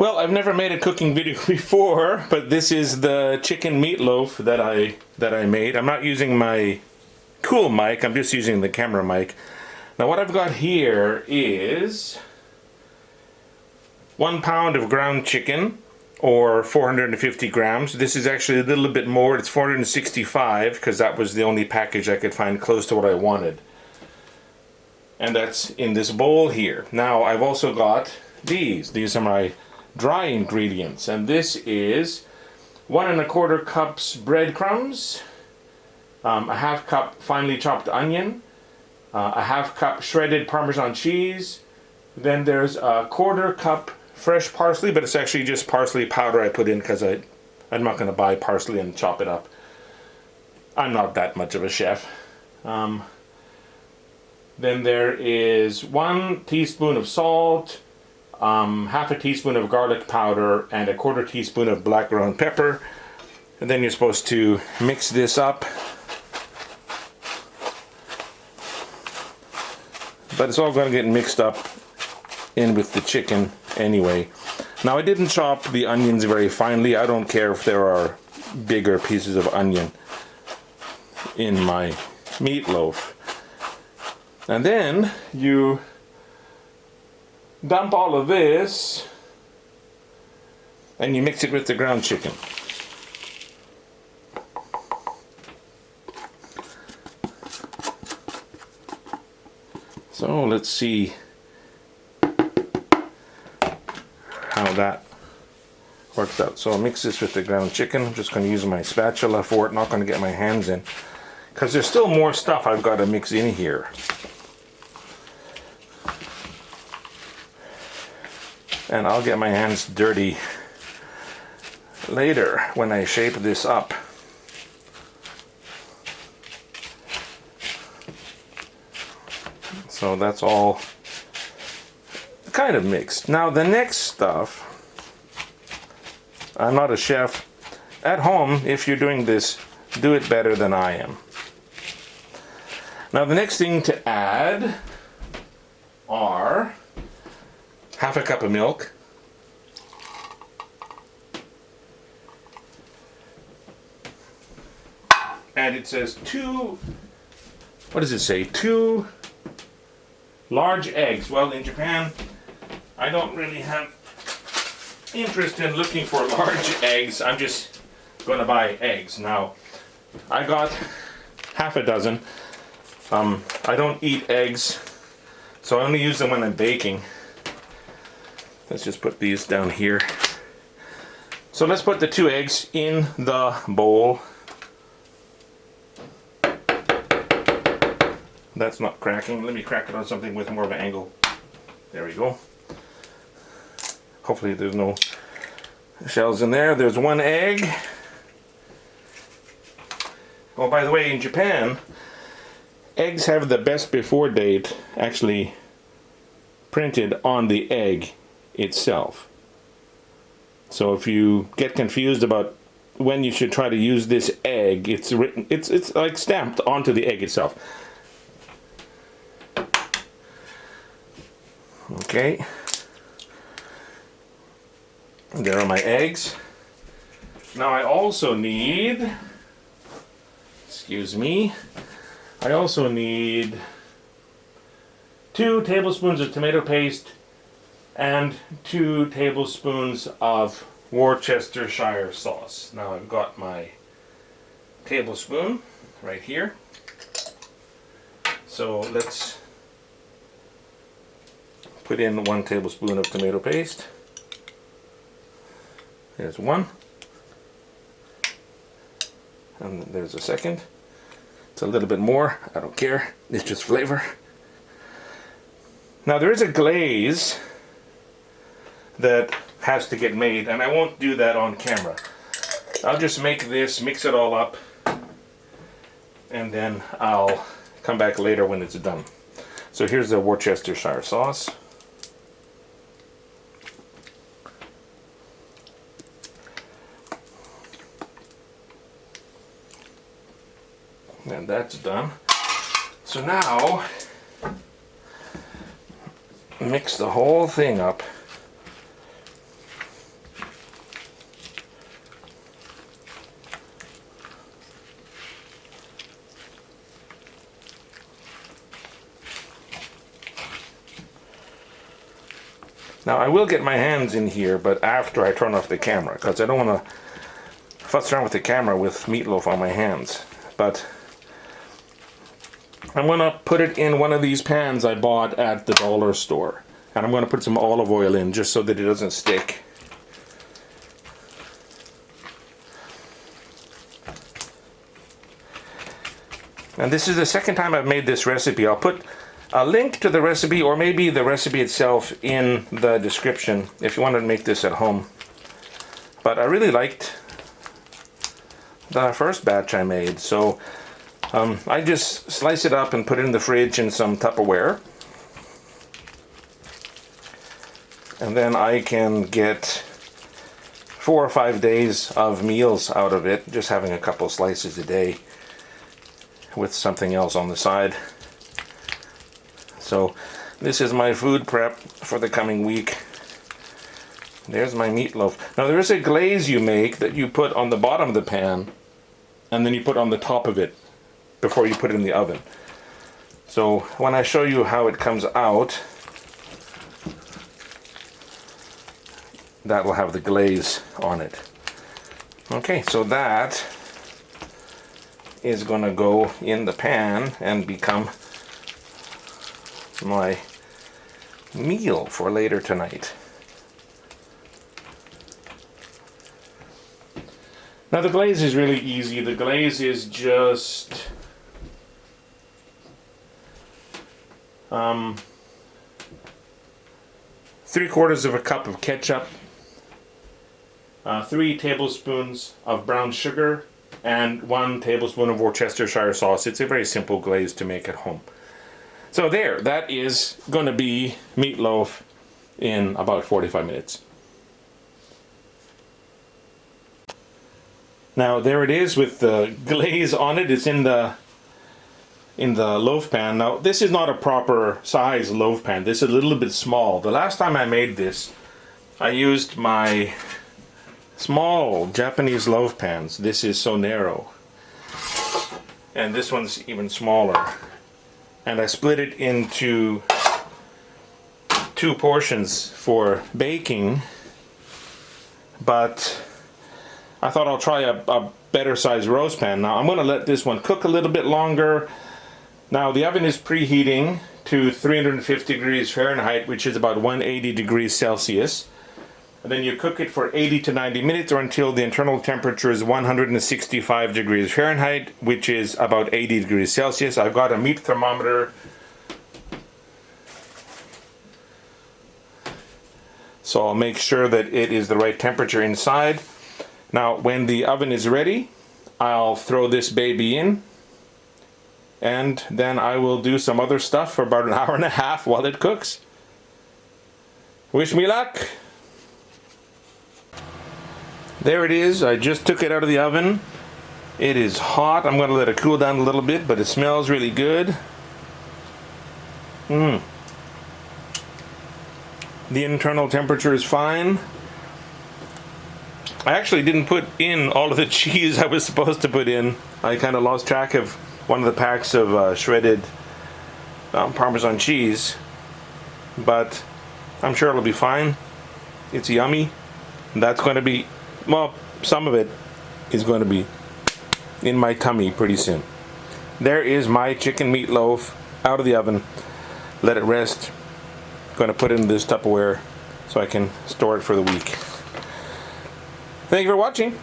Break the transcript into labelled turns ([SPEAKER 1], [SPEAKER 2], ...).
[SPEAKER 1] Well, I've never made a cooking video before, but this is the chicken meatloaf that I made. I'm not using my cool mic, I'm just using the camera mic. Now what I've got here is 1 pound of ground chicken, or 450 grams. This is actually a little bit more, it's 465, because that was the only package I could find close to what I wanted. And that's in this bowl here. Now I've also got these are my dry ingredients, and this is 1 1/4 cups breadcrumbs, a 1/2 cup finely chopped onion, a 1/2 cup shredded Parmesan cheese, then there's a 1/4 cup fresh parsley, but it's actually just parsley powder I put in because I'm not going to buy parsley and chop it up. I'm not that much of a chef. Then there is 1 teaspoon of salt, 1/2 teaspoon of garlic powder, and 1/4 teaspoon of black ground pepper. And then you're supposed to mix this up. But it's all going to get mixed up in with the chicken anyway. Now I didn't chop the onions very finely. I don't care if there are bigger pieces of onion in my meatloaf. And then you dump all of this and you mix it with the ground chicken. So let's see how that works out. So I'll mix this with the ground chicken. I'm just going to use my spatula for it, not going to get my hands in, because there's still more stuff I've got to mix in here. And I'll get my hands dirty later when I shape this up. So that's all kind of mixed. Now the next stuff, I'm not a chef. At home, if you're doing this, do it better than I am. Now the next thing to add are 1/2 cup of milk, and it says 2, what does it say? 2 large eggs. Well, in Japan, I don't really have interest in looking for large eggs. I'm just going to buy eggs. Now, I got 1/2 dozen. I don't eat eggs, so I only use them when I'm baking. Let's just put these down here. So let's put the 2 eggs in the bowl. That's not cracking. Let me crack it on something with more of an angle. There we go. Hopefully there's no shells in there. There's 1 egg. Oh, by the way, in Japan, eggs have the best before date actually printed on the egg itself. So if you get confused about when you should try to use this egg, it's written, it's like stamped onto the egg itself. Okay, there are my eggs. Now I also need, excuse me, I also need 2 tablespoons of tomato paste and 2 tablespoons of Worcestershire sauce. Now I've got my tablespoon right here. So let's put in 1 tablespoon of tomato paste. There's 1. And there's a second. It's a little bit more. I don't care. It's just flavor. Now there is a glaze that has to get made, and I won't do that on camera. I'll just make this, mix it all up, and then I'll come back later when it's done. So here's the Worcestershire sauce. And that's done. So now, mix the whole thing up. Now I will get my hands in here, but after I turn off the camera, because I don't want to fuss around with the camera with meatloaf on my hands. But I'm going to put it in one of these pans I bought at the dollar store. And I'm going to put some olive oil in just so that it doesn't stick. And this is the second time I've made this recipe. I'll put a link to the recipe, or maybe the recipe itself, in the description if you want to make this at home. But I really liked the first batch I made, so I just slice it up and put it in the fridge in some Tupperware. And then I can get 4 or 5 days of meals out of it, just having a couple slices a day with something else on the side. So this is my food prep for the coming week. There's my meatloaf. Now there is a glaze you make that you put on the bottom of the pan and then you put on the top of it before you put it in the oven. So when I show you how it comes out, that will have the glaze on it. Okay, so that is going to go in the pan and become my meal for later tonight. Now the glaze is really easy. The glaze is just three-quarters of a cup of ketchup, 3 tablespoons of brown sugar, and 1 tablespoon of Worcestershire sauce. It's a very simple glaze to make at home. So there, that is going to be meatloaf in about 45 minutes. Now there it is with the glaze on it. It's in the loaf pan. Now this is not a proper size loaf pan. This is a little bit small. The last time I made this, I used my small Japanese loaf pans. This is so narrow, and this one's even smaller, and I split it into 2 portions for baking, but I thought I'll try a better size roast pan. Now I'm going to let this one cook a little bit longer. Now the oven is preheating to 350 degrees Fahrenheit, which is about 180 degrees Celsius. And then you cook it for 80 to 90 minutes, or until the internal temperature is 165 degrees Fahrenheit, which is about 80 degrees Celsius. I've got a meat thermometer. So I'll make sure that it is the right temperature inside. Now when the oven is ready, I'll throw this baby in, and then I will do some other stuff for about an hour and a half while it cooks. Wish me luck! There it is. I just took it out of the oven. It is hot. I'm going to let it cool down a little bit, but it smells really good. The internal temperature is fine. I actually didn't put in all of the cheese I was supposed to put in. I kind of lost track of one of the packs of shredded Parmesan cheese, but I'm sure it'll be fine. It's yummy. That's going to be, well, some of it is going to be in my tummy pretty soon. There is my chicken meatloaf out of the oven. Let it rest. Going to put it in this Tupperware so I can store it for the week. Thank you for watching.